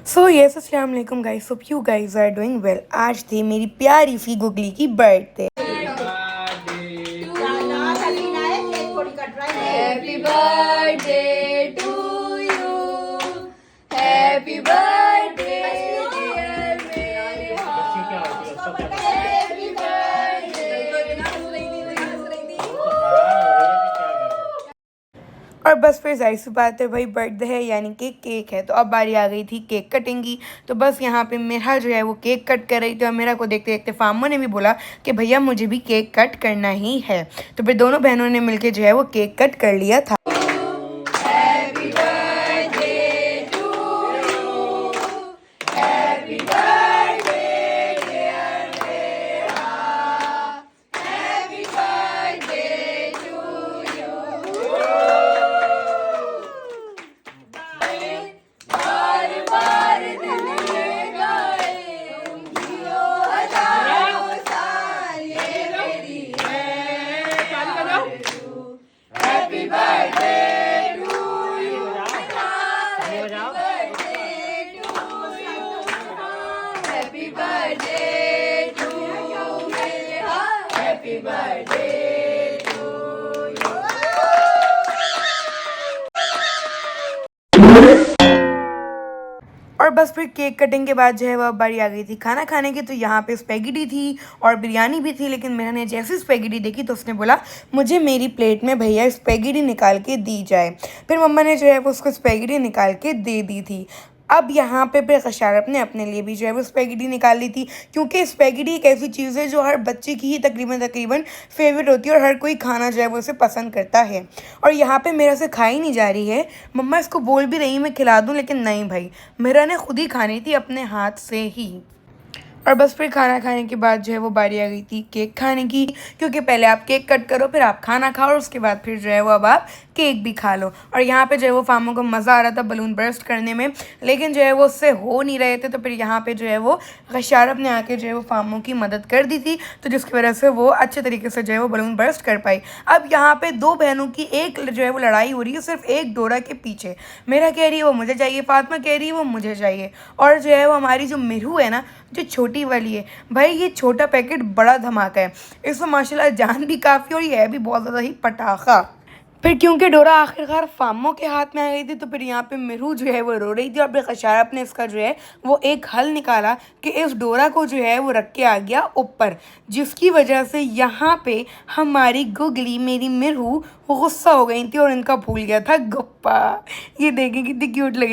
सो yes अस्सलाम वालेकुम guys, hope you guys are doing well. आज थी मेरी प्यारी सी गुगली की birthday. Happy birthday to you. Happy birthday, dear Neha. Happy और बस फिर जाहिर सी बात है भाई, बर्थडे है यानी कि केक है, तो अब बारी आ गई थी केक कटिंग की। तो बस यहाँ पे मेरा जो है वो केक कट कर रही थी और मेरा को देखते देखते फामो ने भी बोला कि भैया मुझे भी केक कट करना ही है। तो फिर दोनों बहनों ने मिलकर जो है वो केक कट कर लिया था। birthday to you. Happy birthday, dear Neha. Happy birthday to you. बार बार दिल लगाए जियो हजारों साल ये मेरी है happy birthday to you happy birthday to you happy birthday to you happy birthday और बस फिर केक कटिंग के बाद जो है वह बारी आ गई थी खाना खाने की। तो यहाँ पे स्पेगेटी थी और बिरयानी भी थी, लेकिन मेरा ने जैसी स्पेगेटी देखी तो उसने बोला मुझे मेरी प्लेट में भैया स्पेगेटी निकाल के दी जाए। फिर मम्मा ने जो है वो उसको स्पेगेटी निकाल के दे दी थी। अब यहाँ पे फिर कशारप ने अपने लिए भी जो है वो स्पेगेटी निकाल ली थी, क्योंकि स्पेगेटी एक ऐसी चीज़ है जो हर बच्चे की ही तकरीबन फेवरेट होती है और हर कोई खाना जो है वो उसे पसंद करता है। और यहाँ पे मेरा से खाई नहीं जा रही है। मम्मा इसको बोल भी रही मैं खिला दूँ, लेकिन नहीं भाई, मेरा ने खुद ही खानी थी अपने हाथ से ही। और बस फिर खाना खाने के बाद जो है वो बारी आ गई थी केक खाने की, क्योंकि पहले आप केक कट करो, फिर आप खाना खाओ और उसके बाद फिर जो है वो अब आप केक भी खा लो। और यहाँ पे जो है वो फामो को मज़ा आ रहा था बलून बर्स्ट करने में, लेकिन जो है वो उससे हो नहीं रहे थे। तो फिर यहाँ पे जो है वो गशारफ ने आके जो है वो फामो की मदद कर दी थी, तो जिसकी वजह से वो अच्छे तरीके से जो है वो बलून बर्स्ट कर पाई। अब यहाँ पे दो बहनों की एक जो है वो लड़ाई हो रही है सिर्फ एक डोरा के पीछे। मेरा कह रही है वो मुझे चाहिए, फातिमा कह रही है वो मुझे चाहिए। और जो है वो हमारी जो मिरू है ना, जो छोटी वाली है, भाई ये छोटा पैकेट बड़ा धमाका है। इसमें माशाल्लाह जान भी काफ़ी और ये है भी बहुत ज़्यादा ही पटाखा। फिर क्योंकि डोरा आखिरकार फामो के हाथ में आ गई थी, तो फिर यहाँ पे मिरू जो है वो रो रही थी और फिर खशारप ने इसका जो है वो एक हल निकाला कि इस डोरा को जो है वो रख के आ गया ऊपर, जिसकी वजह से यहाँ पे हमारी गुगली मेरी मिरू गुस्सा हो गई थी और इनका भूल गया था गुप्पा। ये देखें कितनी क्यूट लग रही।